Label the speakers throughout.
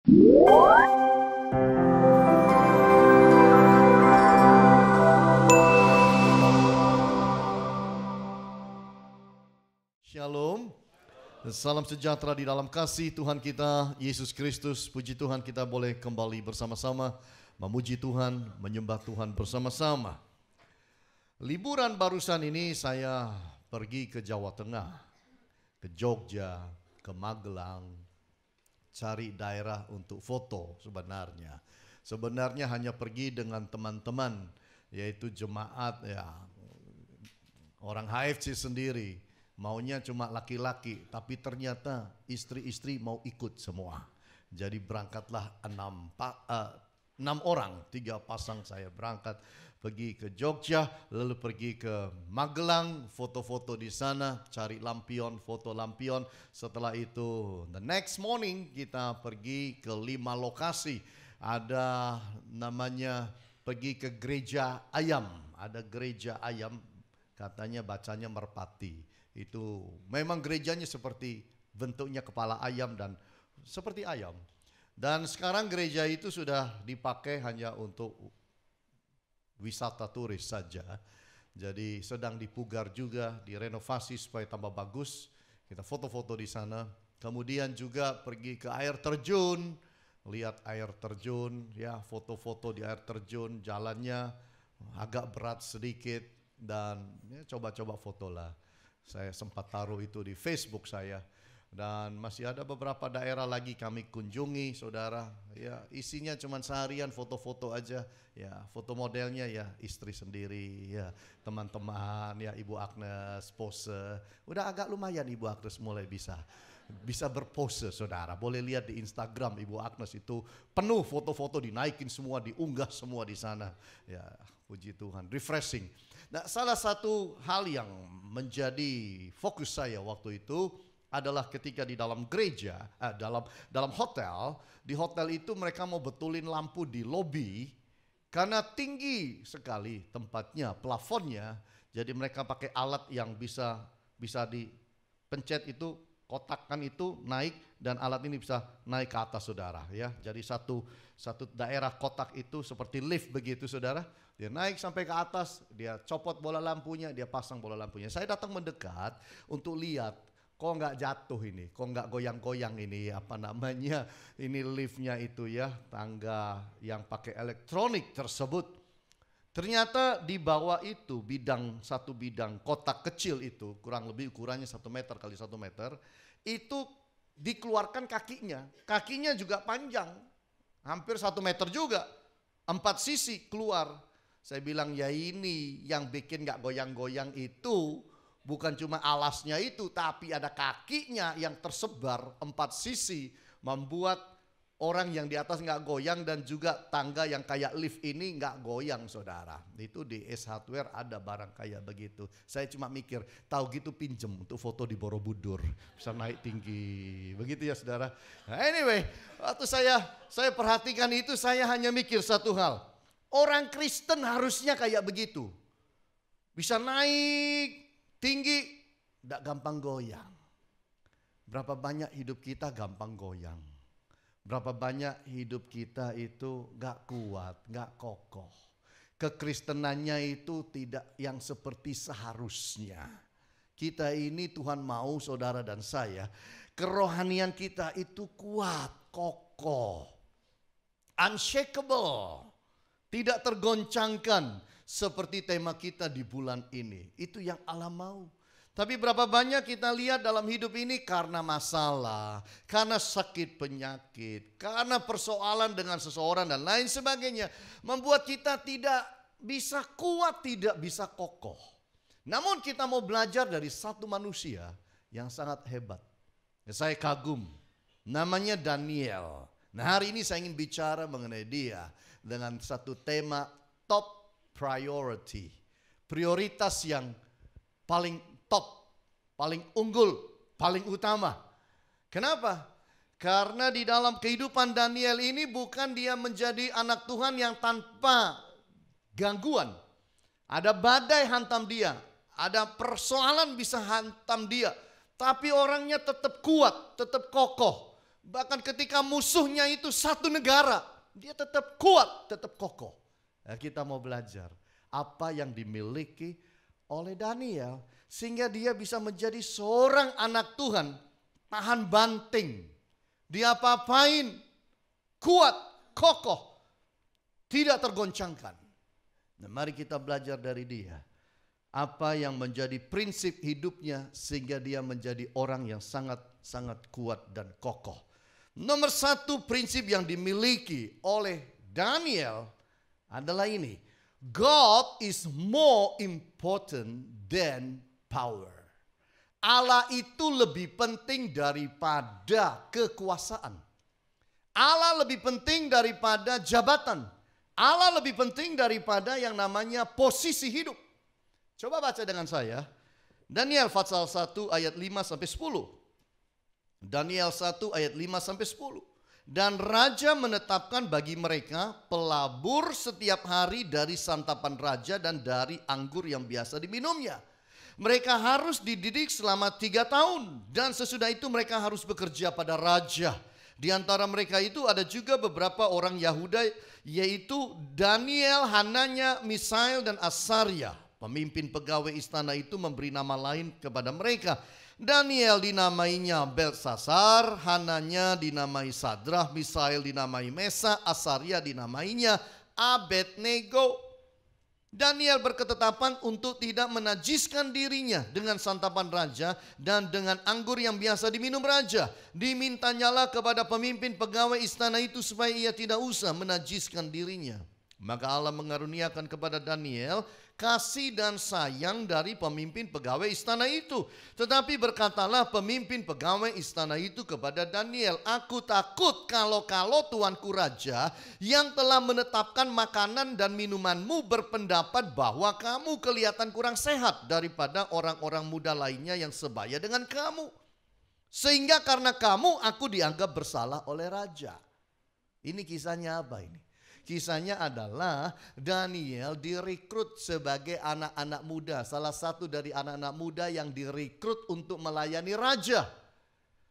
Speaker 1: Shalom, salam sejahtera di dalam kasih Tuhan kita Yesus Kristus. Puji Tuhan kita boleh kembali bersama-sama memuji Tuhan, menyembah Tuhan bersama-sama. Liburan barusan ini saya pergi ke Jawa Tengah, ke Jogja, ke Magelang, cari daerah untuk foto sebenarnya. Sebenarnya hanya pergi dengan teman-teman, yaitu jemaat ya, orang HFC sendiri. Maunya cuma laki-laki, tapi ternyata istri-istri mau ikut semua. Jadi berangkatlah 6 orang, 3 pasang saya berangkat pergi ke Jogja, lalu pergi ke Magelang, foto-foto di sana, cari lampion, foto lampion. Setelah itu, the next morning kita pergi ke 5 lokasi. Ada namanya pergi ke gereja ayam, ada gereja ayam, katanya bacanya Merpati. Itu memang gerejanya seperti bentuknya kepala ayam dan seperti ayam. Dan sekarang gereja itu sudah dipakai hanya untuk wisata turis saja. Jadi sedang dipugar juga, direnovasi supaya tambah bagus. Kita foto-foto di sana. Kemudian juga pergi ke air terjun, lihat air terjun, ya foto-foto di air terjun, jalannya agak berat sedikit dan ya, coba-coba foto lah. Saya sempat taruh itu di Facebook saya. Dan masih ada beberapa daerah lagi kami kunjungi, saudara. Ya, isinya cuma seharian foto-foto aja. Ya, foto modelnya ya istri sendiri, ya teman-teman, ya Ibu Agnes pose. Udah agak lumayan Ibu Agnes mulai bisa berpose, saudara. Boleh lihat di Instagram Ibu Agnes itu penuh foto-foto, dinaikin semua, diunggah semua di sana. Ya, puji Tuhan, refreshing. Nah, salah satu hal yang menjadi fokus saya waktu itu adalah ketika di dalam gereja, dalam hotel. Di hotel itu mereka mau betulin lampu di lobi karena tinggi sekali tempatnya, plafonnya. Jadi mereka pakai alat yang bisa dipencet itu, kotakkan itu naik dan alat ini bisa naik ke atas, saudara. Ya, jadi satu daerah kotak itu seperti lift begitu, saudara. Dia naik sampai ke atas, dia copot bola lampunya, dia pasang bola lampunya. Saya datang mendekat untuk lihat, kok nggak jatuh ini, kok nggak goyang-goyang ini, apa namanya, ini liftnya itu ya, tangga yang pakai elektronik tersebut. Ternyata di bawah itu satu bidang kotak kecil itu, kurang lebih ukurannya 1 meter kali 1 meter, itu dikeluarkan kakinya juga panjang, hampir 1 meter juga, 4 sisi keluar. Saya bilang ya ini yang bikin gak goyang-goyang itu bukan cuma alasnya itu, tapi ada kakinya yang tersebar 4 sisi, membuat orang yang di atas gak goyang dan juga tangga yang kayak lift ini gak goyang, saudara. Itu di S Hardware ada barang kayak begitu. Saya cuma mikir, tahu gitu pinjem untuk foto di Borobudur, bisa naik tinggi, begitu ya saudara. Nah, anyway, waktu saya perhatikan itu, saya hanya mikir satu hal. Orang Kristen harusnya kayak begitu. Bisa naik tinggi, tidak gampang goyang. Berapa banyak hidup kita gampang goyang. Berapa banyak hidup kita itu gak kuat, gak kokoh. Kekristenannya itu tidak yang seperti seharusnya. Kita ini Tuhan mau, saudara dan saya, kerohanian kita itu kuat, kokoh, unshakable. Tidak tergoncangkan seperti tema kita di bulan ini. Itu yang Allah mau. Tapi berapa banyak kita lihat dalam hidup ini karena masalah, karena sakit penyakit, karena persoalan dengan seseorang dan lain sebagainya. Membuat kita tidak bisa kuat, tidak bisa kokoh. Namun kita mau belajar dari satu manusia yang sangat hebat. Saya kagum, namanya Daniel. Nah, hari ini saya ingin bicara mengenai dia dengan satu tema top priority. Prioritas yang paling top, paling unggul, paling utama. Kenapa? Karena di dalam kehidupan Daniel ini bukan dia menjadi anak Tuhan yang tanpa gangguan. Ada badai hantam dia, ada persoalan bisa hantam dia. Tapi orangnya tetap kuat, tetap kokoh. Bahkan ketika musuhnya itu satu negara, dia tetap kuat, tetap kokoh. Nah, kita mau belajar apa yang dimiliki oleh Daniel sehingga dia bisa menjadi seorang anak Tuhan, tahan banting. Dia apa-apain, kuat, kokoh, tidak tergoncangkan. Nah, mari kita belajar dari dia. Apa yang menjadi prinsip hidupnya sehingga dia menjadi orang yang sangat kuat dan kokoh. Nomor satu prinsip yang dimiliki oleh Daniel adalah ini. God is more important than power. Allah itu lebih penting daripada kekuasaan. Allah lebih penting daripada jabatan. Allah lebih penting daripada yang namanya posisi hidup. Coba baca dengan saya. Daniel pasal 1 ayat 5 sampai 10. Daniel 1 ayat 5 sampai 10. Dan raja menetapkan bagi mereka pelabur setiap hari dari santapan raja dan dari anggur yang biasa diminumnya. Mereka harus dididik selama 3 tahun dan sesudah itu mereka harus bekerja pada raja. Di antara mereka itu ada juga beberapa orang Yahuda, yaitu Daniel, Hananya, Misael dan Asaria. Pemimpin pegawai istana itu memberi nama lain kepada mereka. Daniel dinamainya Belsasar, Hananya dinamai Sadrah, Misael dinamai Mesa, Asaria dinamainya Abednego. Daniel berketetapan untuk tidak menajiskan dirinya dengan santapan raja dan dengan anggur yang biasa diminum raja. Dimintanyalah kepada pemimpin pegawai istana itu supaya ia tidak usah menajiskan dirinya. Maka Allah mengaruniakan kepada Daniel kasih dan sayang dari pemimpin pegawai istana itu. Tetapi berkatalah pemimpin pegawai istana itu kepada Daniel, aku takut kalau tuanku raja yang telah menetapkan makanan dan minumanmu berpendapat bahwa kamu kelihatan kurang sehat daripada orang-orang muda lainnya yang sebaya dengan kamu. Sehingga karena kamu aku dianggap bersalah oleh raja. Ini kisahnya apa ini? Kisahnya adalah Daniel direkrut sebagai anak-anak muda. Salah satu dari anak-anak muda yang direkrut untuk melayani raja.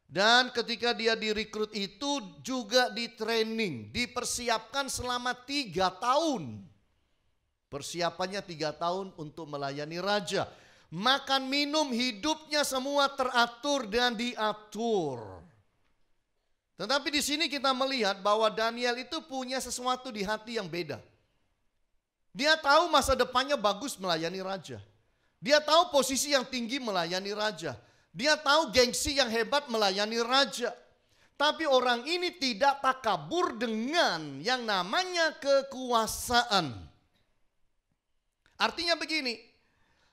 Speaker 1: Dan ketika dia direkrut itu juga ditraining, dipersiapkan selama 3 tahun. Persiapannya 3 tahun untuk melayani raja. Makan minum hidupnya semua teratur dan diatur. Tetapi di sini kita melihat bahwa Daniel itu punya sesuatu di hati yang beda. Dia tahu masa depannya bagus melayani raja. Dia tahu posisi yang tinggi melayani raja. Dia tahu gengsi yang hebat melayani raja. Tapi orang ini tidak takabur dengan yang namanya kekuasaan. Artinya begini,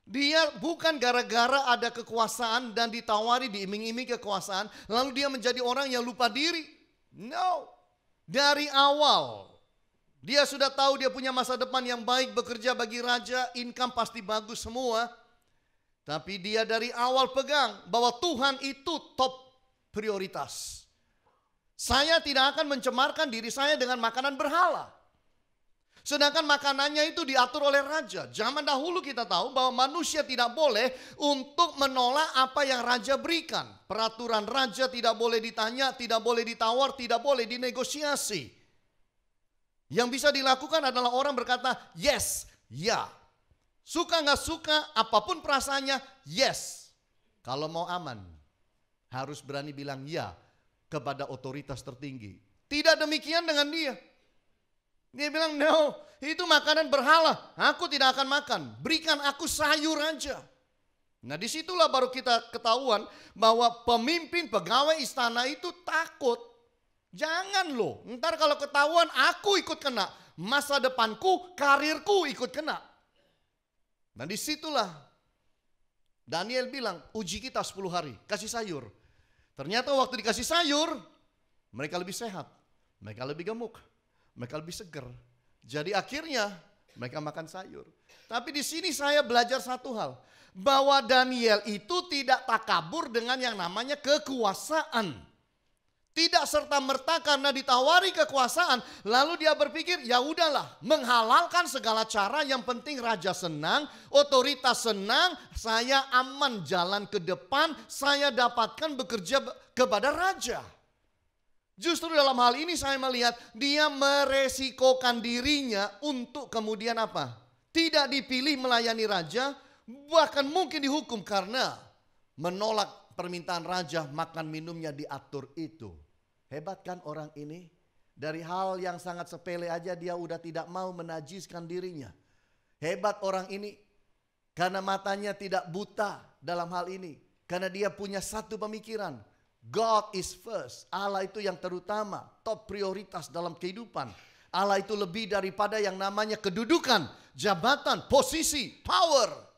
Speaker 1: dia bukan gara-gara ada kekuasaan dan ditawari diiming-iming kekuasaan, lalu dia menjadi orang yang lupa diri. No, dari awal dia sudah tahu dia punya masa depan yang baik, bekerja bagi raja, income pasti bagus semua. Tapi dia dari awal pegang bahwa Tuhan itu top prioritas. Saya tidak akan mencemarkan diri saya dengan makanan berhala. Sedangkan makanannya itu diatur oleh raja. Zaman dahulu kita tahu bahwa manusia tidak boleh untuk menolak apa yang raja berikan. Peraturan raja tidak boleh ditanya, tidak boleh ditawar, tidak boleh dinegosiasi. Yang bisa dilakukan adalah orang berkata yes, ya. Suka nggak suka, apapun perasaannya, yes. Kalau mau aman, harus berani bilang ya kepada otoritas tertinggi. Tidak demikian dengan dia. Dia bilang, no, itu makanan berhala, aku tidak akan makan, berikan aku sayur aja. Nah disitulah baru kita ketahuan bahwa pemimpin pegawai istana itu takut. Jangan loh, ntar kalau ketahuan aku ikut kena, masa depanku, karirku ikut kena. Nah disitulah Daniel bilang, uji kita 10 hari, kasih sayur. Ternyata waktu dikasih sayur, mereka lebih sehat, mereka lebih gemuk. Mereka lebih seger. Jadi akhirnya mereka makan sayur. Tapi di sini saya belajar satu hal. Bahwa Daniel itu tidak takabur dengan yang namanya kekuasaan. Tidak serta-merta karena ditawari kekuasaan. Lalu dia berpikir ya udahlah. Menghalalkan segala cara, yang penting raja senang, otoritas senang. Saya aman jalan ke depan, saya dapatkan bekerja kepada raja. Justru dalam hal ini saya melihat dia meresikokan dirinya untuk kemudian apa? Tidak dipilih melayani raja, bahkan mungkin dihukum karena menolak permintaan raja, makan minumnya diatur itu. Hebat kan orang ini? Dari hal yang sangat sepele aja dia udah tidak mau menajiskan dirinya. Hebat orang ini karena matanya tidak buta dalam hal ini. Karena dia punya satu pemikiran. God is first. Allah itu yang terutama, top prioritas dalam kehidupan. Allah itu lebih daripada yang namanya kedudukan, jabatan, posisi, power.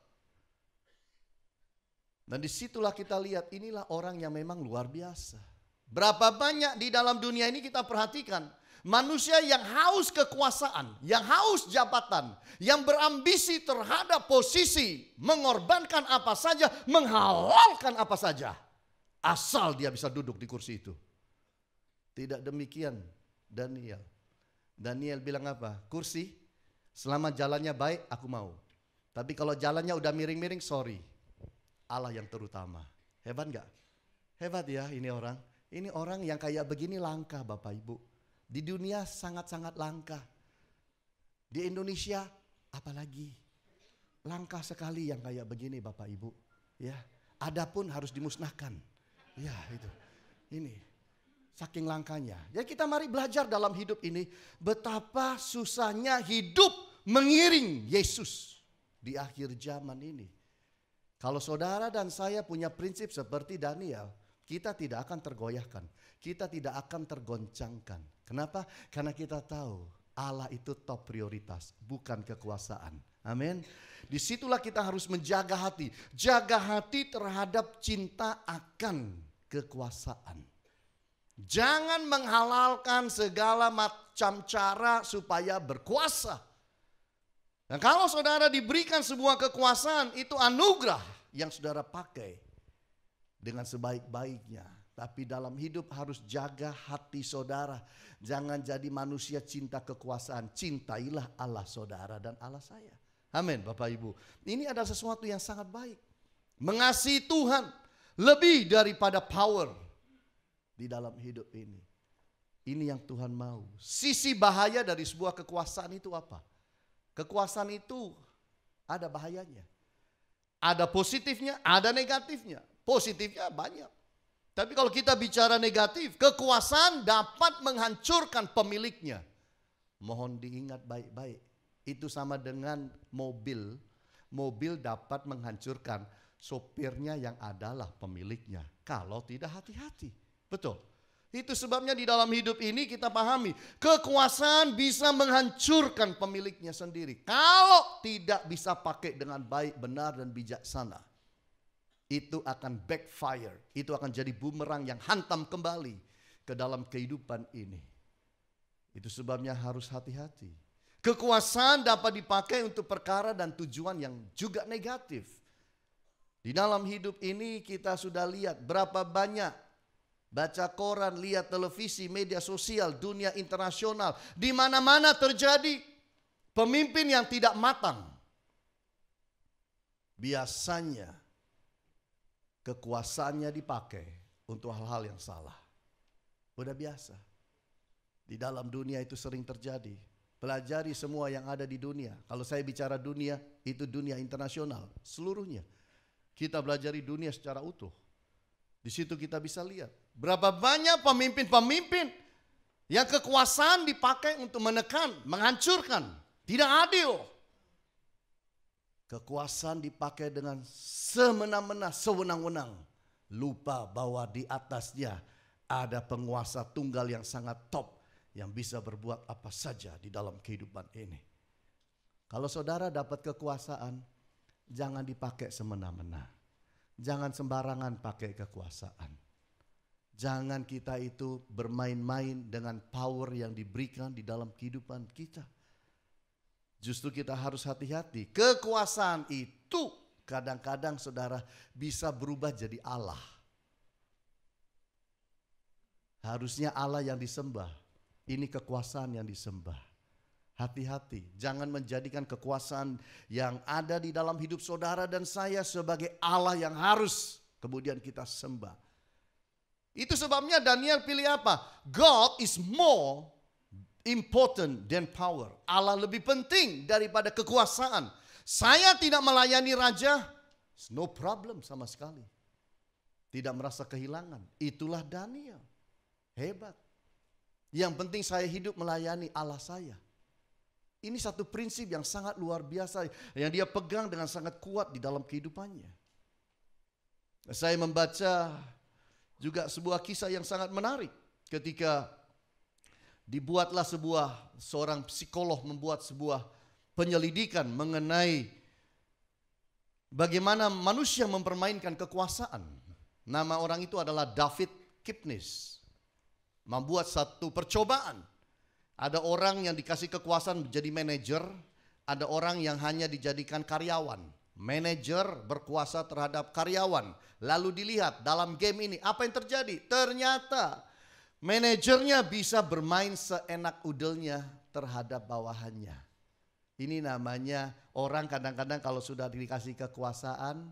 Speaker 1: Dan disitulah kita lihat inilah orang yang memang luar biasa. Berapa banyak di dalam dunia ini kita perhatikan. Manusia yang haus kekuasaan, yang haus jabatan, yang berambisi terhadap posisi, mengorbankan apa saja, menghalalkan apa saja. Asal dia bisa duduk di kursi itu. Tidak demikian Daniel. Daniel bilang apa? Kursi, selama jalannya baik aku mau. Tapi kalau jalannya udah miring-miring, sorry. Allah yang terutama. Hebat gak? Hebat ya ini orang. Ini orang yang kayak begini langka Bapak Ibu. Di dunia sangat-sangat langka. Di Indonesia apalagi. Langka sekali yang kayak begini Bapak Ibu. Ya, adapun harus dimusnahkan. Ya itu. Ini. Saking langkanya. Jadi kita mari belajar dalam hidup ini. Betapa susahnya hidup mengiring Yesus. Di akhir zaman ini. Kalau saudara dan saya punya prinsip seperti Daniel. Kita tidak akan tergoyahkan. Kita tidak akan tergoncangkan. Kenapa? Karena kita tahu Allah itu top prioritas. Bukan kekuasaan. Amin. Disitulah kita harus menjaga hati. Jaga hati terhadap cinta akan kekuasaan. Jangan menghalalkan segala macam cara supaya berkuasa. Dan kalau saudara diberikan sebuah kekuasaan, itu anugerah yang saudara pakai dengan sebaik-baiknya. Tapi dalam hidup harus jaga hati saudara. Jangan jadi manusia cinta kekuasaan. Cintailah Allah saudara dan Allah saya. Amin Bapak Ibu. Ini adalah sesuatu yang sangat baik. Mengasihi Tuhan lebih daripada power di dalam hidup ini. Ini yang Tuhan mau. Sisi bahaya dari sebuah kekuasaan itu apa? Kekuasaan itu ada bahayanya. Ada positifnya, ada negatifnya. Positifnya banyak. Tapi kalau kita bicara negatif, kekuasaan dapat menghancurkan pemiliknya. Mohon diingat baik-baik. Itu sama dengan mobil. Mobil dapat menghancurkan sopirnya yang adalah pemiliknya. Kalau tidak hati-hati. Betul. Itu sebabnya di dalam hidup ini kita pahami. Kekuasaan bisa menghancurkan pemiliknya sendiri. Kalau tidak bisa pakai dengan baik, benar dan bijaksana. Itu akan backfire. Itu akan jadi bumerang yang hantam kembali ke dalam kehidupan ini. Itu sebabnya harus hati-hati. Kekuasaan dapat dipakai untuk perkara dan tujuan yang juga negatif. Di dalam hidup ini kita sudah lihat berapa banyak baca koran, lihat televisi, media sosial, dunia internasional. Di mana-mana terjadi pemimpin yang tidak matang. Biasanya kekuasaannya dipakai untuk hal-hal yang salah. Udah biasa. Di dalam dunia itu sering terjadi. Pelajari semua yang ada di dunia. Kalau saya bicara dunia, itu dunia internasional. Seluruhnya. Kita belajari dunia secara utuh. Di situ kita bisa lihat. Berapa banyak pemimpin-pemimpin yang kekuasaan dipakai untuk menekan, menghancurkan. Tidak adil. Kekuasaan dipakai dengan semena-mena, sewenang-wenang. Lupa bahwa di atasnya ada penguasa tunggal yang sangat top. Yang bisa berbuat apa saja di dalam kehidupan ini. Kalau saudara dapat kekuasaan, jangan dipakai semena-mena. Jangan sembarangan pakai kekuasaan. Jangan kita itu bermain-main dengan power yang diberikan di dalam kehidupan kita. Justru kita harus hati-hati. Kekuasaan itu kadang-kadang saudara bisa berubah jadi Allah. Harusnya Allah yang disembah. Ini kekuasaan yang disembah. Hati-hati, jangan menjadikan kekuasaan yang ada di dalam hidup saudara dan saya sebagai Allah yang harus kemudian kita sembah. Itu sebabnya Daniel pilih apa? God is more important than power. Allah lebih penting daripada kekuasaan. Saya tidak melayani raja, no problem sama sekali. Tidak merasa kehilangan. Itulah Daniel. Hebat. Yang penting saya hidup melayani Allah saya. Ini satu prinsip yang sangat luar biasa yang dia pegang dengan sangat kuat di dalam kehidupannya. Saya membaca juga sebuah kisah yang sangat menarik ketika dibuatlah seorang psikolog membuat sebuah penyelidikan mengenai bagaimana manusia mempermainkan kekuasaan. Nama orang itu adalah David Kipnis. Membuat satu percobaan. Ada orang yang dikasih kekuasaan menjadi manajer, ada orang yang hanya dijadikan karyawan. Manajer berkuasa terhadap karyawan. Lalu dilihat dalam game ini apa yang terjadi? Ternyata manajernya bisa bermain seenak udelnya terhadap bawahannya. Ini namanya orang kadang-kadang kalau sudah dikasih kekuasaan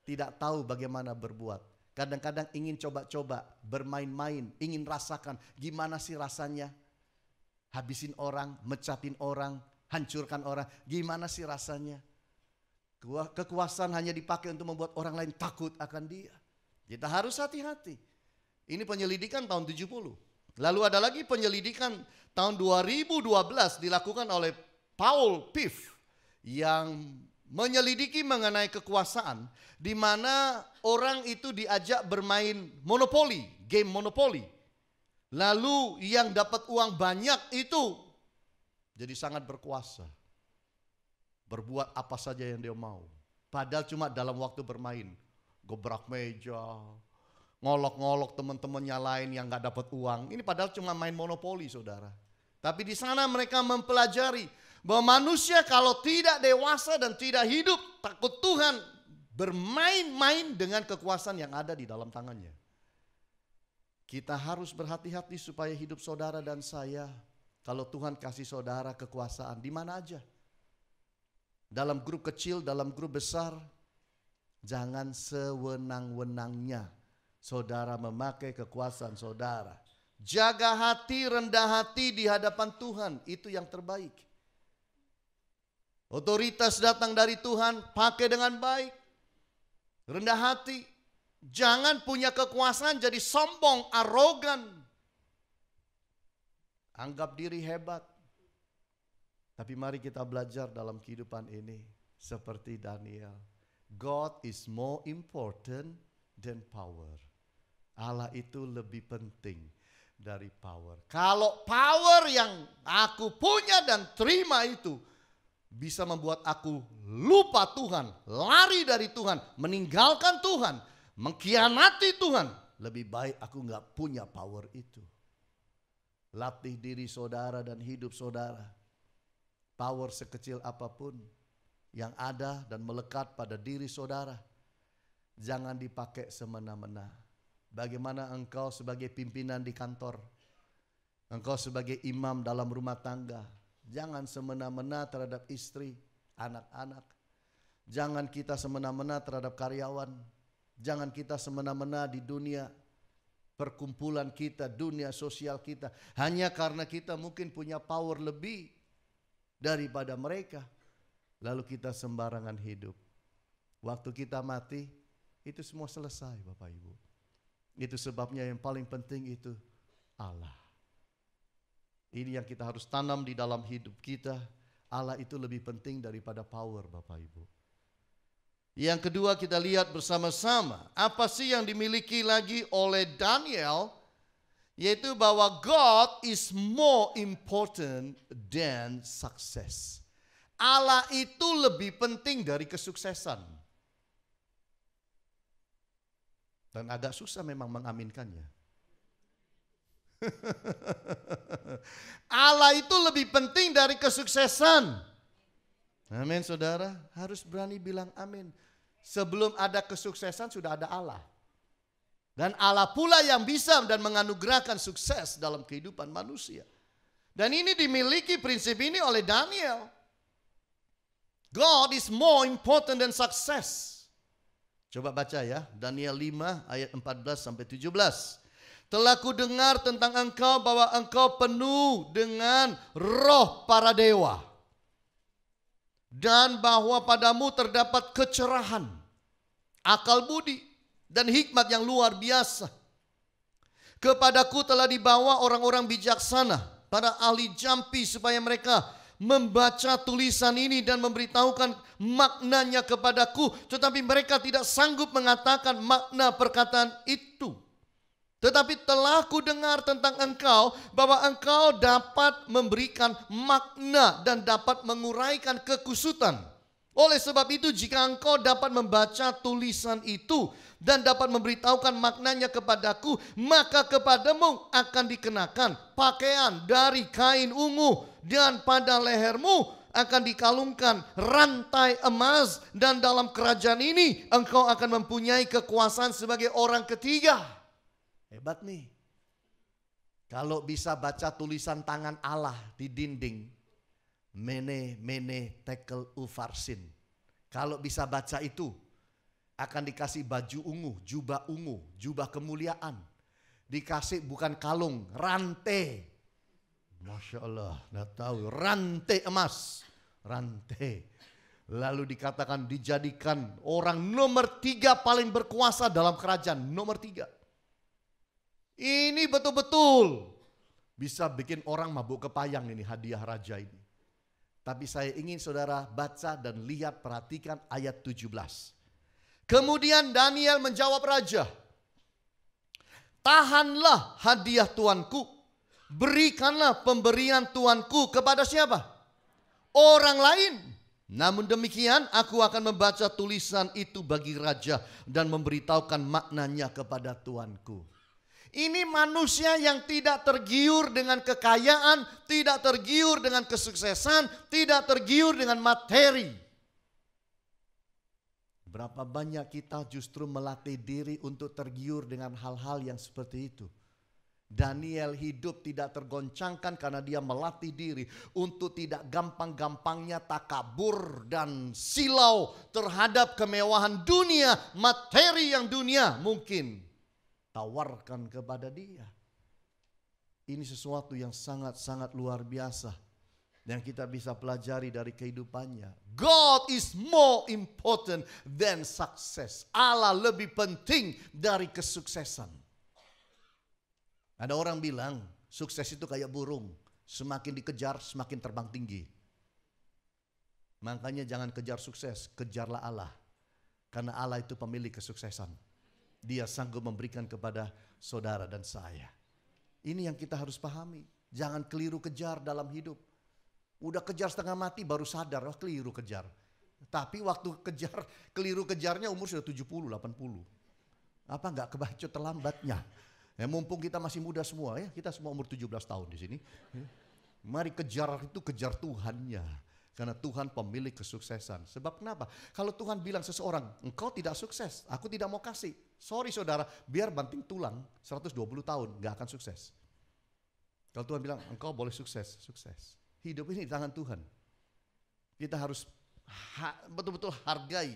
Speaker 1: tidak tahu bagaimana berbuat. Kadang-kadang ingin coba-coba, bermain-main, ingin rasakan gimana sih rasanya. Habisin orang, mecatin orang, hancurkan orang. Gimana sih rasanya? Kekuasaan hanya dipakai untuk membuat orang lain takut akan dia. Kita harus hati-hati. Ini penyelidikan tahun 70. Lalu ada lagi penyelidikan tahun 2012 dilakukan oleh Paul Piff yang menyelidiki mengenai kekuasaan di mana orang itu diajak bermain monopoli, game monopoli. Lalu yang dapat uang banyak itu jadi sangat berkuasa. Berbuat apa saja yang dia mau. Padahal cuma dalam waktu bermain. Gebrak meja, ngolok-ngolok teman-temannya lain yang gak dapat uang. Ini padahal cuma main monopoli saudara. Tapi di sana mereka mempelajari bahwa manusia kalau tidak dewasa dan tidak hidup takut Tuhan, bermain-main dengan kekuasaan yang ada di dalam tangannya. Kita harus berhati-hati supaya hidup saudara dan saya, kalau Tuhan kasih saudara kekuasaan di mana aja. Dalam grup kecil, dalam grup besar, jangan sewenang-wenangnya saudara memakai kekuasaan saudara. Jaga hati, rendah hati di hadapan Tuhan, itu yang terbaik. Otoritas datang dari Tuhan, pakai dengan baik. Rendah hati. Jangan punya kekuasaan jadi sombong, arogan. Anggap diri hebat. Tapi mari kita belajar dalam kehidupan ini seperti Daniel. God is more important than power. Allah itu lebih penting dari power. Kalau power yang aku punya dan terima itu bisa membuat aku lupa Tuhan, lari dari Tuhan, meninggalkan Tuhan, mengkhianati Tuhan, lebih baik aku nggak punya power itu. Latih diri saudara dan hidup saudara. Power sekecil apapun yang ada dan melekat pada diri saudara, jangan dipakai semena-mena. Bagaimana engkau sebagai pimpinan di kantor, engkau sebagai imam dalam rumah tangga, jangan semena-mena terhadap istri, anak-anak. Jangan kita semena-mena terhadap karyawan. Jangan kita semena-mena di dunia perkumpulan kita, dunia sosial kita. Hanya karena kita mungkin punya power lebih daripada mereka. Lalu kita sembarangan hidup. Waktu kita mati, itu semua selesai Bapak Ibu. Itu sebabnya yang paling penting itu Allah. Ini yang kita harus tanam di dalam hidup kita. Allah itu lebih penting daripada power Bapak Ibu. Yang kedua kita lihat bersama-sama. Apa sih yang dimiliki lagi oleh Daniel? Yaitu bahwa God is more important than success. Allah itu lebih penting dari kesuksesan. Dan agak susah memang mengaminkannya. Allah itu lebih penting dari kesuksesan. Amin saudara, harus berani bilang amin. Sebelum ada kesuksesan sudah ada Allah. Dan Allah pula yang bisa dan menganugerahkan sukses dalam kehidupan manusia. Dan ini dimiliki prinsip ini oleh Daniel. God is more important than success. Coba baca ya, Daniel 5 ayat 14 sampai 17. Telah ku dengar tentang engkau bahwa engkau penuh dengan roh para dewa. Dan bahwa padamu terdapat kecerahan, akal budi, dan hikmat yang luar biasa. Kepadaku telah dibawa orang-orang bijaksana, para ahli jampi, supaya mereka membaca tulisan ini dan memberitahukan maknanya kepadaku. Tetapi mereka tidak sanggup mengatakan makna perkataan itu. Tetapi telah ku dengar tentang engkau bahwa engkau dapat memberikan makna dan dapat menguraikan kekusutan. Oleh sebab itu jika engkau dapat membaca tulisan itu dan dapat memberitahukan maknanya kepadaku, maka kepadamu akan dikenakan pakaian dari kain ungu, dan pada lehermu akan dikalungkan rantai emas, dan dalam kerajaan ini engkau akan mempunyai kekuasaan sebagai orang ketiga. Hebat nih. Kalau bisa baca tulisan tangan Allah di dinding, mene mene tekel ufarsin. Kalau bisa baca itu, akan dikasih baju ungu, jubah kemuliaan. Dikasih bukan kalung, rantai. Masya Allah, nggak tahu, rantai emas, rantai. Lalu dikatakan dijadikan orang nomor 3 paling berkuasa dalam kerajaan, nomor 3. Ini betul-betul bisa bikin orang mabuk kepayang ini hadiah raja ini. Tapi saya ingin saudara baca dan lihat, perhatikan ayat 17. Kemudian Daniel menjawab raja, tahanlah hadiah tuanku, berikanlah pemberian tuanku kepada siapa? Orang lain. Namun demikian aku akan membaca tulisan itu bagi raja dan memberitahukan maknanya kepada tuanku. Ini manusia yang tidak tergiur dengan kekayaan, tidak tergiur dengan kesuksesan, tidak tergiur dengan materi. Berapa banyak kita justru melatih diri untuk tergiur dengan hal-hal yang seperti itu. Daniel hidup tidak tergoncangkan karena dia melatih diri untuk tidak gampang-gampangnya takabur dan silau terhadap kemewahan dunia, materi yang dunia mungkin tawarkan kepada dia. Ini sesuatu yang sangat-sangat luar biasa yang kita bisa pelajari dari kehidupannya. God is more important than success. Allah lebih penting dari kesuksesan. Ada orang bilang sukses itu kayak burung, semakin dikejar semakin terbang tinggi. Makanya jangan kejar sukses, kejarlah Allah. Karena Allah itu pemilik kesuksesan. Dia sanggup memberikan kepada saudara dan saya. Ini yang kita harus pahami. Jangan keliru kejar dalam hidup. Udah kejar setengah mati baru sadar, wah keliru kejar. Tapi waktu keliru kejarnya umur sudah 70, 80. Apa enggak kebacut terlambatnya? Ya, mumpung kita masih muda semua ya, kita semua umur 17 tahun di sini. Mari kejar itu, kejar Tuhannya. Karena Tuhan pemilik kesuksesan. Sebab kenapa? Kalau Tuhan bilang seseorang, engkau tidak sukses, aku tidak mau kasih. Sorry saudara, biar banting tulang 120 tahun, gak akan sukses. Kalau Tuhan bilang, engkau boleh sukses, sukses. Hidup ini di tangan Tuhan. Kita harus betul-betul hargai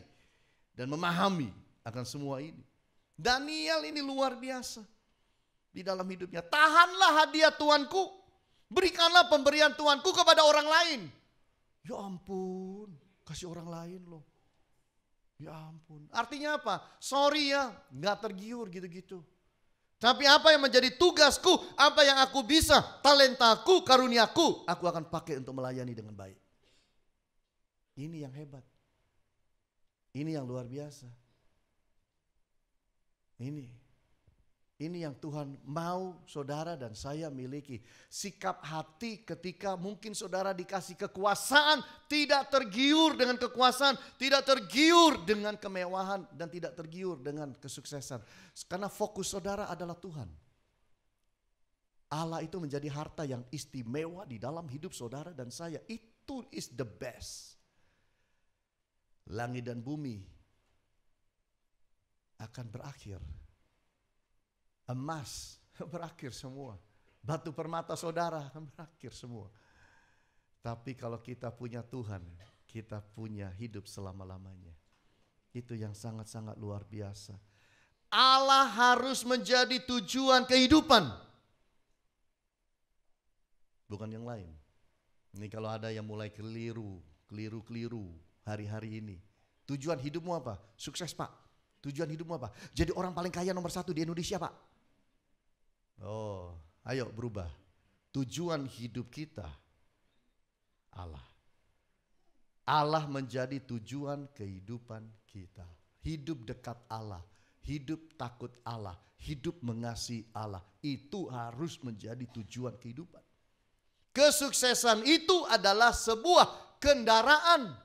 Speaker 1: dan memahami akan semua ini. Daniel ini luar biasa di dalam hidupnya. Tahanlah hadiah Tuanku, berikanlah pemberian Tuanku kepada orang lain. Ya ampun, kasih orang lain loh. Ya ampun. Artinya apa? Sorry ya, gak tergiur gitu-gitu. Tapi apa yang menjadi tugasku, apa yang aku bisa, talentaku, karuniaku, aku akan pakai untuk melayani dengan baik. Ini yang hebat. Ini yang luar biasa. Ini yang Tuhan mau saudara dan saya miliki. Sikap hati ketika mungkin saudara dikasih kekuasaan, tidak tergiur dengan kekuasaan, tidak tergiur dengan kemewahan, dan tidak tergiur dengan kesuksesan. Karena fokus saudara adalah Tuhan. Allah itu menjadi harta yang istimewa di dalam hidup saudara dan saya. Itu is the best. Langit dan bumi akan berakhir. Emas berakhir semua. Batu permata saudara akan berakhir semua. Tapi kalau kita punya Tuhan, kita punya hidup selama-lamanya. Itu yang sangat-sangat luar biasa. Allah harus menjadi tujuan kehidupan. Bukan yang lain. Ini kalau ada yang mulai keliru hari-hari ini. Tujuan hidupmu apa? Sukses, Pak. Tujuan hidupmu apa? Jadi orang paling kaya nomor 1 di Indonesia, Pak. Oh, ayo berubah. Tujuan hidup kita Allah. Allah menjadi tujuan kehidupan kita. Hidup dekat Allah, hidup takut Allah, hidup mengasihi Allah. Itu harus menjadi tujuan kehidupan. Kesuksesan itu adalah sebuah kendaraan.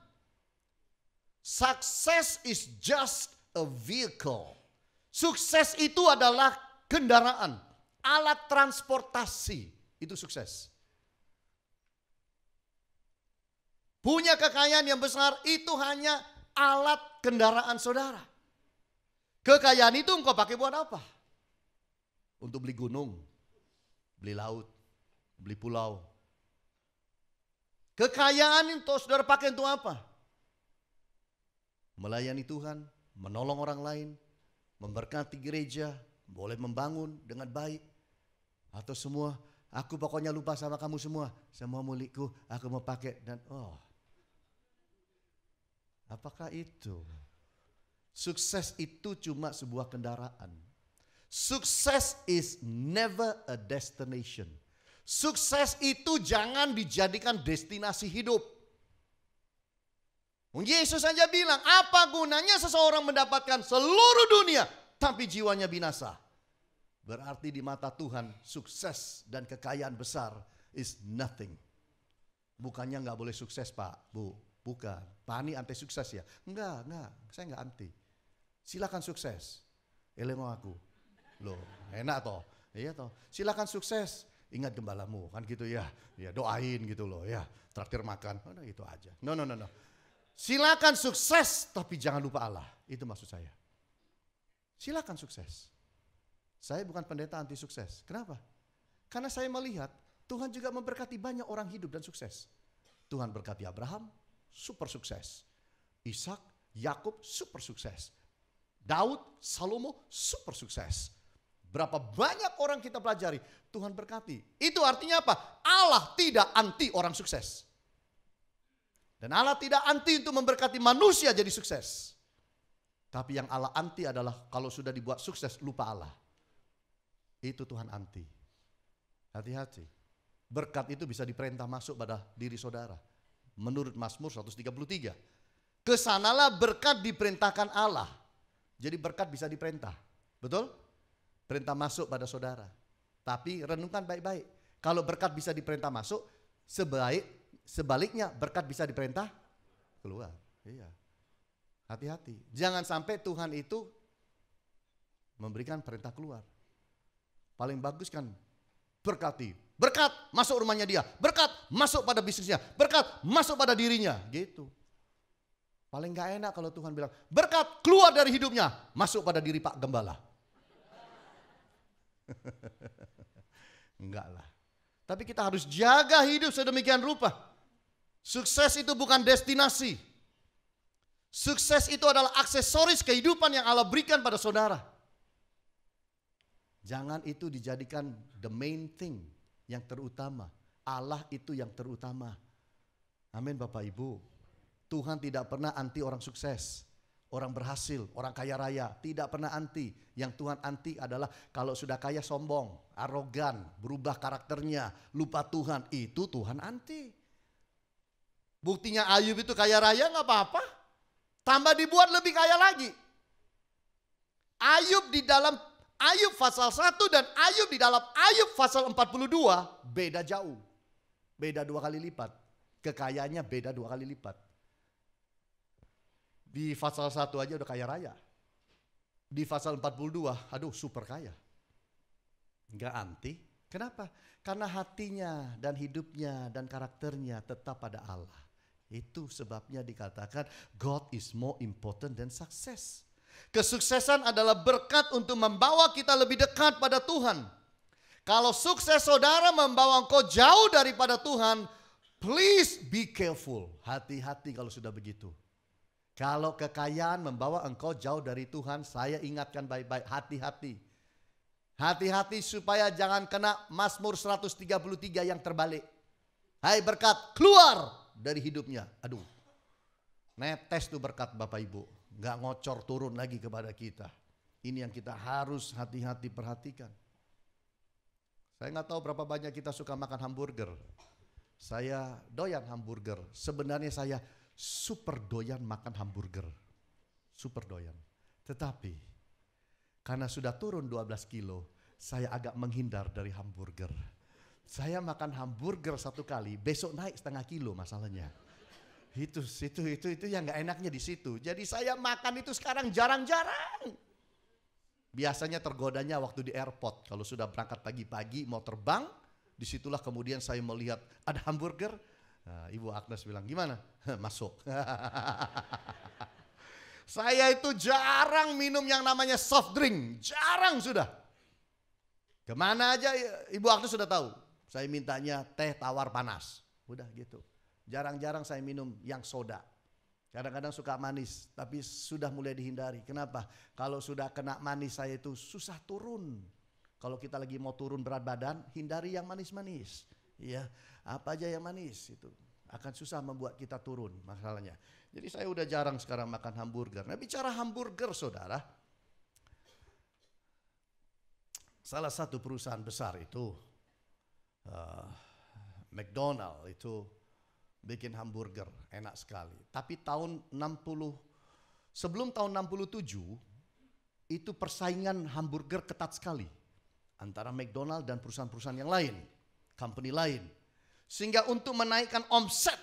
Speaker 1: Success is just a vehicle. Sukses itu adalah kendaraan, alat transportasi. Itu sukses. Punya kekayaan yang besar itu hanya alat kendaraan saudara. Kekayaan itu engkau pakai buat apa? Untuk beli gunung, beli laut, beli pulau. Kekayaan itu saudara pakai untuk apa? Melayani Tuhan, menolong orang lain, memberkati gereja, boleh membangun dengan baik. Atau semua, aku pokoknya lupa sama kamu semua milikku, aku mau pakai dan apakah itu? Sukses itu cuma sebuah kendaraan. Sukses is never a destination. Sukses itu jangan dijadikan destinasi hidup. Yesus saja bilang, apa gunanya seseorang mendapatkan seluruh dunia tapi jiwanya binasa? Berarti di mata Tuhan sukses dan kekayaan besar is nothing. Bukannya nggak boleh sukses Pak, Bu. Bukan. Pak Ani anti sukses ya? Enggak. Saya enggak anti. Silakan sukses. Mau aku. Loh, enak toh. Iya toh. Silakan sukses. Ingat gembalamu kan gitu ya. Ya doain gitu loh ya. Traktir makan. Oh, itu aja. No. Silakan sukses tapi jangan lupa Allah. Itu maksud saya. Silakan sukses. Saya bukan pendeta anti sukses. Kenapa? Karena saya melihat Tuhan juga memberkati banyak orang hidup dan sukses. Tuhan berkati Abraham, super sukses. Ishak, Yakub, super sukses. Daud, Salomo, super sukses. Berapa banyak orang kita pelajari, Tuhan berkati. Itu artinya apa? Allah tidak anti orang sukses. Dan Allah tidak anti untuk memberkati manusia jadi sukses. Tapi yang Allah anti adalah kalau sudah dibuat sukses lupa Allah. Itu Tuhan anti. Hati-hati. Berkat itu bisa diperintah masuk pada diri saudara. Menurut Mazmur 133. Kesanalah berkat diperintahkan Allah. Jadi berkat bisa diperintah. Betul? Perintah masuk pada saudara. Tapi renungkan baik-baik. Kalau berkat bisa diperintah masuk, sebaliknya berkat bisa diperintah keluar. Iya. Hati-hati. Jangan sampai Tuhan itu memberikan perintah keluar. Paling bagus kan berkati. Berkat masuk rumahnya dia. Berkat masuk pada bisnisnya. Berkat masuk pada dirinya. Gitu. Paling gak enak kalau Tuhan bilang berkat keluar dari hidupnya. Masuk pada diri Pak Gembala. Enggak lah. Tapi kita harus jaga hidup sedemikian rupa. Sukses itu bukan destinasi. Sukses itu adalah aksesoris kehidupan yang Allah berikan pada saudara. Jangan itu dijadikan the main thing, yang terutama. Allah itu yang terutama. Amin Bapak Ibu. Tuhan tidak pernah anti orang sukses, orang berhasil, orang kaya raya. Tidak pernah anti. Yang Tuhan anti adalah kalau sudah kaya sombong, arogan, berubah karakternya, lupa Tuhan. Itu Tuhan anti. Buktinya Ayub itu kaya raya gak apa-apa. Tambah dibuat lebih kaya lagi. Ayub di dalam Ayub pasal 1 dan Ayub di dalam Ayub pasal 42 beda jauh. Beda 2 kali lipat. Kekayaannya beda 2 kali lipat. Di pasal 1 aja udah kaya raya. Di pasal 42, aduh super kaya. Enggak anti. Kenapa? Karena hatinya dan hidupnya dan karakternya tetap pada Allah. Itu sebabnya dikatakan God is more important than success. Kesuksesan adalah berkat untuk membawa kita lebih dekat pada Tuhan. Kalau sukses saudara membawa engkau jauh daripada Tuhan, please be careful. Hati-hati kalau sudah begitu. Kalau kekayaan membawa engkau jauh dari Tuhan, saya ingatkan baik-baik, hati-hati. Hati-hati supaya jangan kena Mazmur 133 yang terbalik. Hai berkat, keluar dari hidupnya. Aduh, netes tuh berkat Bapak Ibu. Gak ngocor turun lagi kepada kita. Ini yang kita harus hati-hati perhatikan. Saya gak tahu berapa banyak kita suka makan hamburger. Saya doyan hamburger. Sebenarnya saya super doyan makan hamburger. Super doyan. Tetapi karena sudah turun 12 kilo, saya agak menghindar dari hamburger. Saya makan hamburger satu kali, besok naik setengah kilo masalahnya. Itu yang gak enaknya di situ. Jadi saya makan itu sekarang jarang-jarang. Biasanya tergodanya waktu di airport. Kalau sudah berangkat pagi-pagi mau terbang, disitulah kemudian saya melihat ada hamburger. Nah, Ibu Agnes bilang, gimana? Masuk. Saya itu jarang minum yang namanya soft drink. Jarang sudah. Kemana aja Ibu Agnes sudah tahu. Saya mintanya teh tawar panas. Udah gitu. Jarang-jarang saya minum yang soda. Kadang-kadang suka manis. Tapi sudah mulai dihindari. Kenapa? Kalau sudah kena manis saya itu susah turun. Kalau kita lagi mau turun berat badan, hindari yang manis-manis. Ya, apa aja yang manis itu akan susah membuat kita turun masalahnya. Jadi saya udah jarang sekarang makan hamburger. Nah, bicara hamburger saudara, salah satu perusahaan besar itu McDonald itu bikin hamburger enak sekali. Tapi tahun 60 sebelum tahun 67 itu persaingan hamburger ketat sekali antara McDonald dan perusahaan-perusahaan yang lain. Company lain. Sehingga untuk menaikkan omset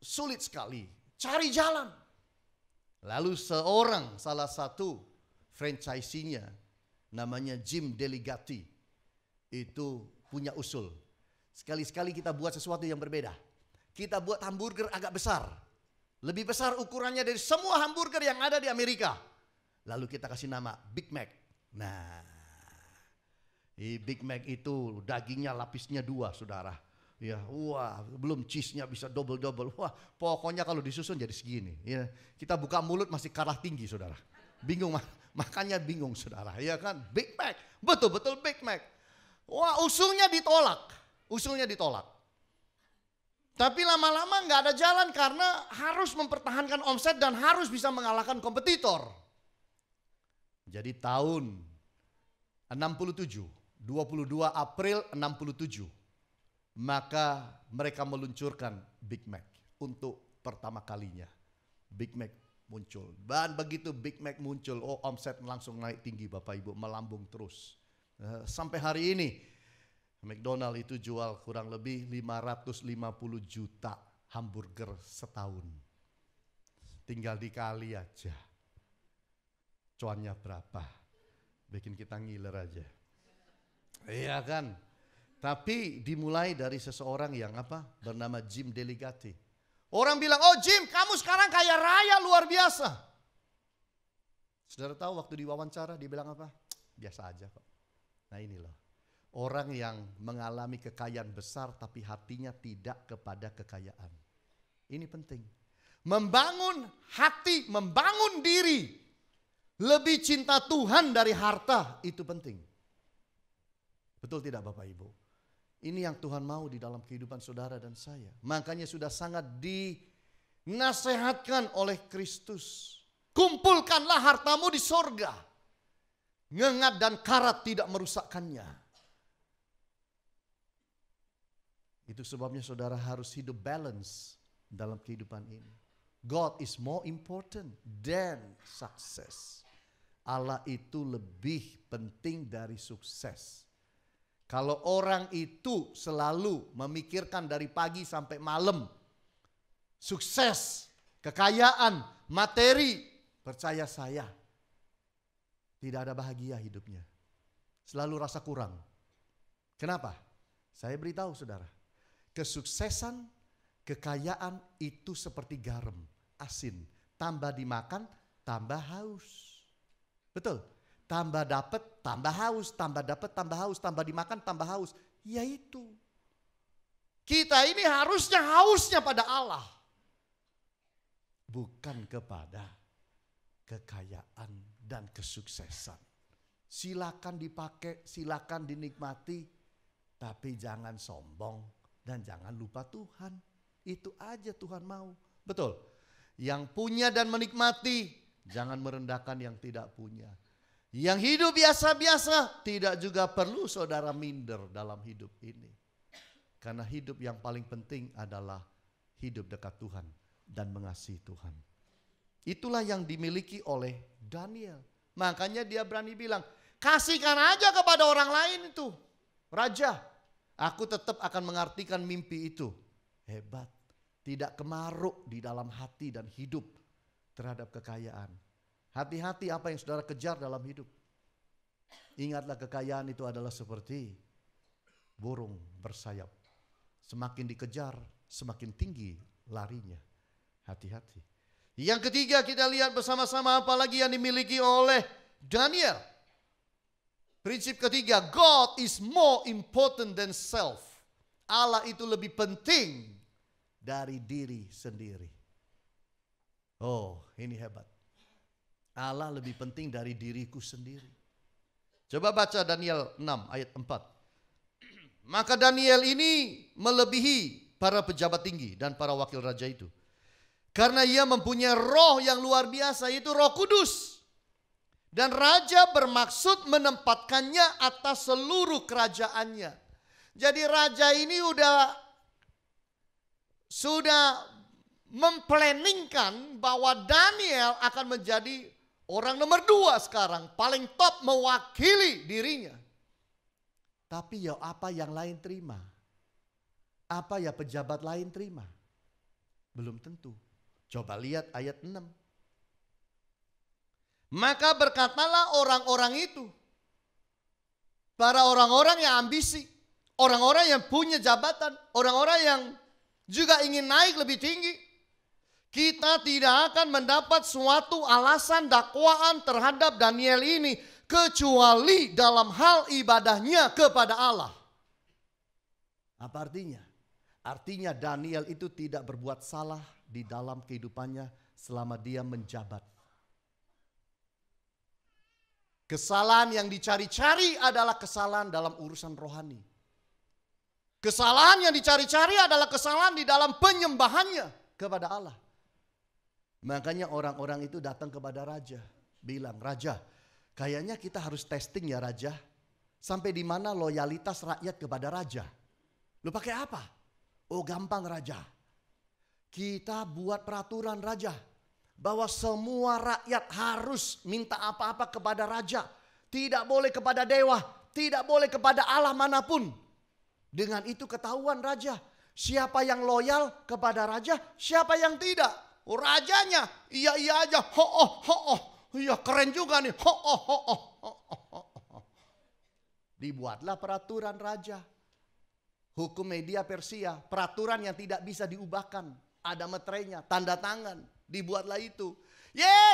Speaker 1: sulit sekali. Cari jalan. Lalu salah satu franchisee-nya namanya Jim Deligatti itu punya usul. Sekali-sekali kita buat sesuatu yang berbeda. Kita buat hamburger agak besar. Lebih besar ukurannya dari semua hamburger yang ada di Amerika. Lalu kita kasih nama Big Mac. Nah, Big Mac itu dagingnya lapisnya 2 saudara. Ya, wah, belum cheese-nya bisa double-double. Wah, pokoknya kalau disusun jadi segini. Ya, kita buka mulut masih kalah tinggi saudara. Bingung makannya bingung saudara. Ya kan, Big Mac, betul-betul Big Mac. Wah, usulnya ditolak. Tapi lama-lama nggak ada jalan karena harus mempertahankan omset dan harus bisa mengalahkan kompetitor. Jadi tahun 67, 22 April 67, maka mereka meluncurkan Big Mac untuk pertama kalinya. Big Mac muncul. Dan begitu Big Mac muncul, omset langsung naik tinggi Bapak Ibu, melambung terus. Sampai hari ini McDonald itu jual kurang lebih 550 juta hamburger setahun. Tinggal dikali aja. Cuannya berapa? Bikin kita ngiler aja. Iya kan? Tapi dimulai dari seseorang yang bernama Jim Deligatti. Orang bilang, oh Jim kamu sekarang kaya raya luar biasa. Saudara tahu waktu diwawancara dia bilang apa? Biasa aja kok. Nah ini loh. Orang yang mengalami kekayaan besar tapi hatinya tidak kepada kekayaan. Ini penting. Membangun hati, membangun diri. Lebih cinta Tuhan dari harta itu penting. Betul tidak Bapak Ibu? Ini yang Tuhan mau di dalam kehidupan saudara dan saya. Makanya sudah sangat dinasehatkan oleh Kristus. Kumpulkanlah hartamu di sorga. Ngengat dan karat tidak merusakkannya. Itu sebabnya saudara harus hidup balance dalam kehidupan ini. God is more important than success. Allah itu lebih penting dari sukses. Kalau orang itu selalu memikirkan dari pagi sampai malam, sukses, kekayaan, materi, percaya saya, tidak ada bahagia hidupnya. Selalu rasa kurang. Kenapa? Saya beritahu saudara, kesuksesan, kekayaan itu seperti garam, asin. Tambah dimakan, tambah haus. Betul? Tambah dapat, tambah haus, tambah dapat, tambah haus, tambah dimakan, tambah haus. Yaitu kita ini harusnya hausnya pada Allah. bukan kepada kekayaan dan kesuksesan. Silakan dipakai, silakan dinikmati, tapi jangan sombong dan jangan lupa Tuhan. Itu aja Tuhan mau. Betul. Yang punya dan menikmati, jangan merendahkan yang tidak punya. Yang hidup biasa-biasa, tidak juga perlu saudara minder dalam hidup ini. Karena hidup yang paling penting adalah hidup dekat Tuhan dan mengasihi Tuhan. Itulah yang dimiliki oleh Daniel. Makanya dia berani bilang, kasihkan aja kepada orang lain itu, raja. Aku tetap akan mengartikan mimpi itu. Hebat. Tidak kemaruk di dalam hati dan hidup terhadap kekayaan. Hati-hati apa yang saudara kejar dalam hidup. Ingatlah kekayaan itu adalah seperti burung bersayap. Semakin dikejar, semakin tinggi larinya. Hati-hati. Yang ketiga kita lihat bersama-sama apa lagi yang dimiliki oleh Daniel. Prinsip ketiga, God is more important than self. Allah itu lebih penting dari diri sendiri. Oh, ini hebat. Allah lebih penting dari diriku sendiri. Coba baca Daniel 6 ayat 4. Maka Daniel ini melebihi para pejabat tinggi dan para wakil raja itu. Karena ia mempunyai roh yang luar biasa, yaitu Roh Kudus. Dan raja bermaksud menempatkannya atas seluruh kerajaannya. Jadi raja ini sudah memplanningkan bahwa Daniel akan menjadi orang nomor 2 sekarang. Paling top mewakili dirinya. Tapi ya apa yang lain terima? Apa ya pejabat lain terima? Belum tentu. Coba lihat ayat 6. Maka berkatalah orang-orang itu, para orang-orang yang ambisi, orang-orang yang punya jabatan, orang-orang yang juga ingin naik lebih tinggi. Kita tidak akan mendapat suatu alasan dakwaan terhadap Daniel ini kecuali dalam hal ibadahnya kepada Allah. Apa artinya? Artinya Daniel itu tidak berbuat salah di dalam kehidupannya selama dia menjabat. Kesalahan yang dicari-cari adalah kesalahan dalam urusan rohani. Kesalahan yang dicari-cari adalah kesalahan di dalam penyembahannya kepada Allah. Makanya orang-orang itu datang kepada raja. Bilang, raja, kayaknya kita harus testing ya raja. Sampai di mana loyalitas rakyat kepada raja. Lu pakai apa? Oh gampang raja. Kita buat peraturan raja. Bahwa semua rakyat harus minta apa-apa kepada raja. Tidak boleh kepada dewa. Tidak boleh kepada Allah manapun. Dengan itu ketahuan raja. Siapa yang loyal kepada raja. Siapa yang tidak. Oh, rajanya iya aja. Iya keren juga nih. Dibuatlah peraturan raja. Hukum media Persia. Peraturan yang tidak bisa diubahkan. Ada meterainya. Tanda tangan. Dibuatlah itu.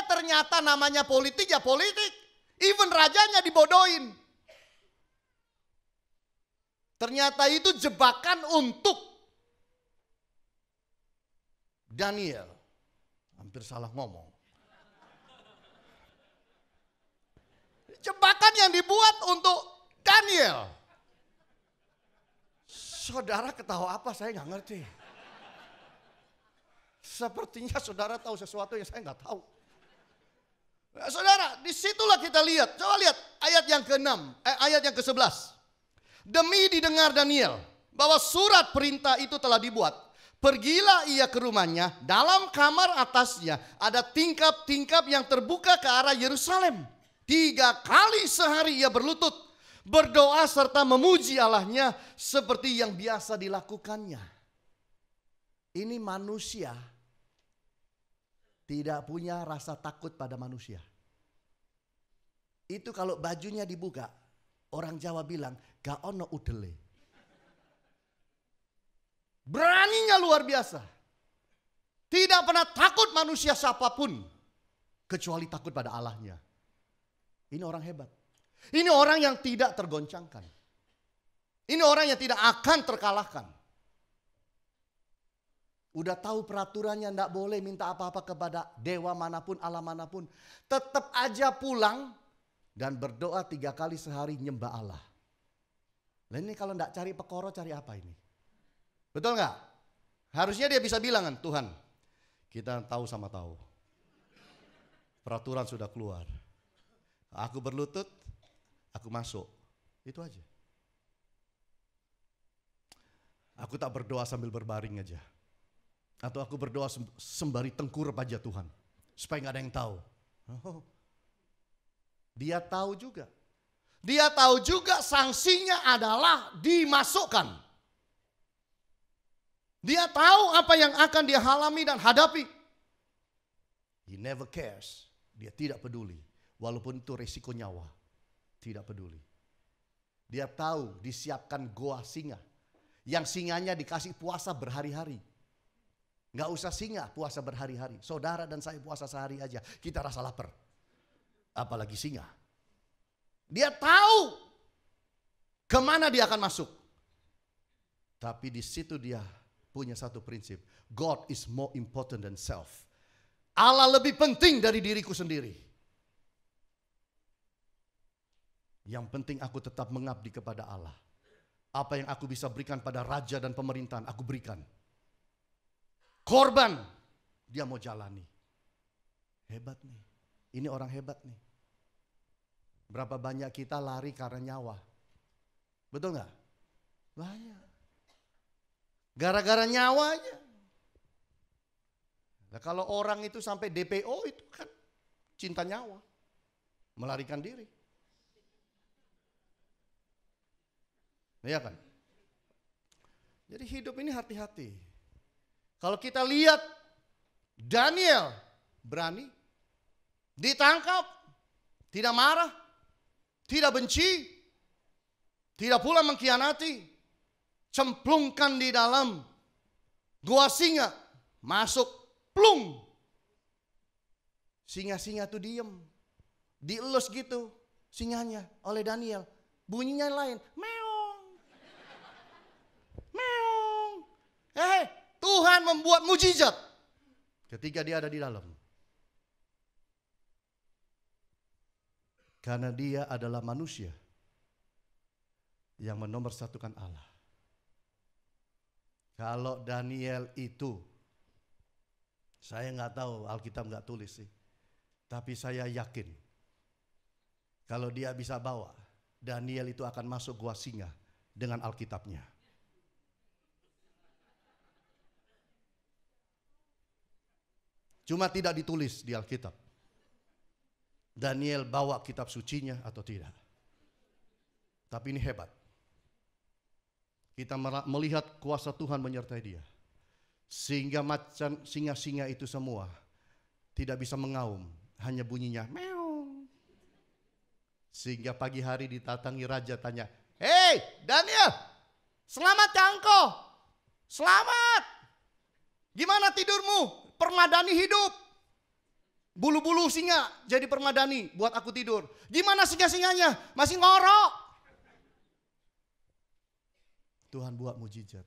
Speaker 1: Ternyata namanya politik ya politik. Even rajanya dibodohin. Ternyata itu jebakan untuk Daniel. Hampir salah ngomong. Jebakan yang dibuat untuk Daniel. Saudara ketawa apa saya nggak ngerti. Sepertinya saudara tahu sesuatu yang saya nggak tahu. Saudara, disitulah kita lihat. Coba lihat ayat yang ke-6, ayat yang ke-11. Demi didengar Daniel bahwa surat perintah itu telah dibuat. Pergilah ia ke rumahnya, dalam kamar atasnya ada tingkap-tingkap yang terbuka ke arah Yerusalem. 3 kali sehari ia berlutut, berdoa serta memuji Allahnya seperti yang biasa dilakukannya. Ini manusia tidak punya rasa takut pada manusia. Itu kalau bajunya dibuka, orang Jawa bilang, gak ono udele. Beraninya luar biasa. Tidak pernah takut manusia siapapun, kecuali takut pada Allahnya. Ini orang hebat. Ini orang yang tidak tergoncangkan. Ini orang yang tidak akan terkalahkan.
Speaker 2: Udah tahu peraturannya, enggak boleh minta apa-apa kepada dewa manapun, Allah manapun. Tetap aja pulang dan berdoa 3 kali sehari nyembah Allah. Nah ini kalau enggak cari pekoro, cari apa ini? Betul enggak? Harusnya dia bisa bilang kan, Tuhan kita tahu sama tahu. Peraturan sudah keluar. Aku berlutut, aku masuk. Itu aja. Aku tak berdoa sambil berbaring aja. Atau aku berdoa sembari tengkurap aja Tuhan. Supaya gak ada yang tahu. Oh. Dia tahu juga. Dia tahu juga sanksinya adalah dimasukkan. Dia tahu apa yang akan dia alami dan hadapi. He never cares. Dia tidak peduli. Walaupun itu resiko nyawa. Tidak peduli. Dia tahu disiapkan goa singa. Yang singanya dikasih puasa berhari-hari. Gak usah singa puasa berhari-hari. Saudara dan saya puasa sehari aja. Kita rasa lapar. Apalagi singa. Dia tahu kemana dia akan masuk. Tapi di situ dia punya satu prinsip. God is more important than self. Allah lebih penting dari diriku sendiri. Yang penting aku tetap mengabdi kepada Allah. Apa yang aku bisa berikan pada raja dan pemerintahan, aku berikan. Korban, dia mau jalani. Hebat nih. Ini orang hebat nih. Berapa banyak kita lari karena nyawa. Betul gak? Banyak. Gara-gara nyawa aja. Nah, kalau orang itu sampai DPO itu kan cinta nyawa. Melarikan diri. Iya kan? Jadi hidup ini hati-hati. Kalau kita lihat Daniel berani, ditangkap, tidak marah, tidak benci, tidak pula mengkhianati, cemplungkan di dalam gua singa, masuk, plung. Singa-singa tuh diem, dielus gitu singanya oleh Daniel. Bunyinya lain, meong, meong. Tuhan membuat mujizat ketika dia ada di dalam. Karena dia adalah manusia yang menomorsatukan Allah. Kalau Daniel itu, saya nggak tahu, Alkitab nggak tulis sih. Tapi saya yakin kalau dia bisa bawa, Daniel itu akan masuk gua singa dengan Alkitabnya. Cuma tidak ditulis di Alkitab. Daniel bawa kitab sucinya atau tidak. Tapi ini hebat. Kita melihat kuasa Tuhan menyertai dia. Sehingga macan singa-singa itu semua tidak bisa mengaum. Hanya bunyinya meong. Sehingga pagi hari didatangi raja tanya, "Hei Daniel, selamat cangko. Selamat. Gimana tidurmu? Permadani hidup. Bulu-bulu singa jadi permadani buat aku tidur. Gimana singa-singanya? Masih ngorok." Tuhan buat mujizat.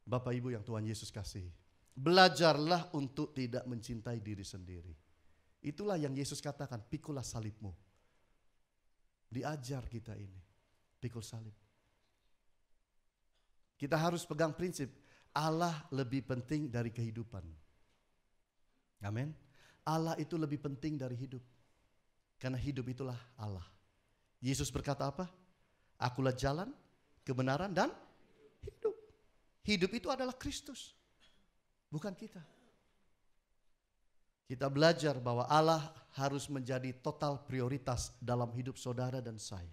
Speaker 2: Bapak Ibu yang Tuhan Yesus kasih, belajarlah untuk tidak mencintai diri sendiri. Itulah yang Yesus katakan, pikulah salibmu. Diajar kita ini, pikul salib. Kita harus pegang prinsip, Allah lebih penting dari kehidupan. Amin. Allah itu lebih penting dari hidup. Karena hidup itulah Allah. Yesus berkata apa? Akulah jalan, kebenaran dan hidup. Hidup itu adalah Kristus, bukan kita. Kita belajar bahwa Allah harus menjadi total prioritas dalam hidup saudara dan saya.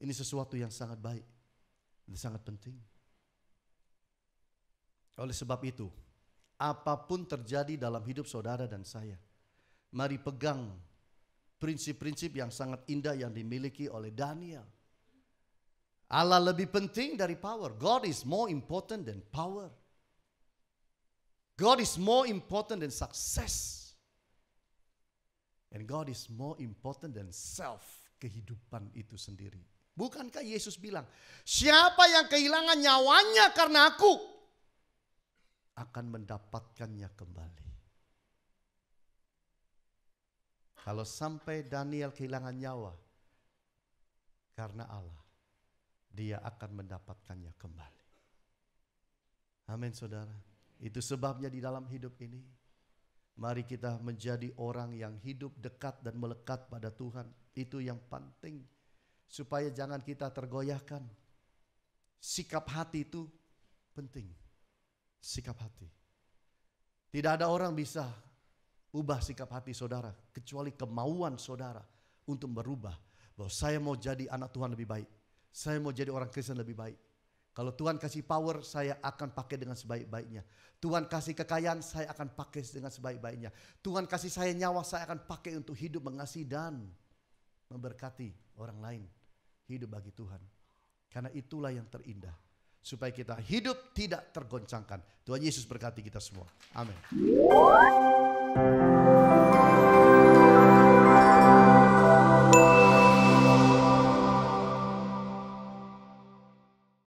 Speaker 2: Ini sesuatu yang sangat baik dan sangat penting. Oleh sebab itu, apapun terjadi dalam hidup saudara dan saya, mari pegang prinsip-prinsip yang sangat indah yang dimiliki oleh Daniel. Allah lebih penting dari power. God is more important than power. God is more important than success. And God is more important than self, kehidupan itu sendiri. Bukankah Yesus bilang, siapa yang kehilangan nyawanya karena aku akan mendapatkannya kembali. Kalau sampai Daniel kehilangan nyawa karena Allah, dia akan mendapatkannya kembali. Amin saudara. Itu sebabnya di dalam hidup ini, mari kita menjadi orang yang hidup dekat dan melekat pada Tuhan. Itu yang penting. Supaya jangan kita tergoyahkan. Sikap hati itu penting. Sikap hati. Tidak ada orang bisa ubah sikap hati saudara, kecuali kemauan saudara untuk berubah. Bahwa saya mau jadi anak Tuhan lebih baik. Saya mau jadi orang Kristen lebih baik. Kalau Tuhan kasih power, saya akan pakai dengan sebaik-baiknya. Tuhan kasih kekayaan, saya akan pakai dengan sebaik-baiknya. Tuhan kasih saya nyawa, saya akan pakai untuk hidup mengasihi dan memberkati orang lain. Hidup bagi Tuhan. Karena itulah yang terindah. Supaya kita hidup tidak tergoncangkan. Tuhan Yesus berkati kita semua. Amin.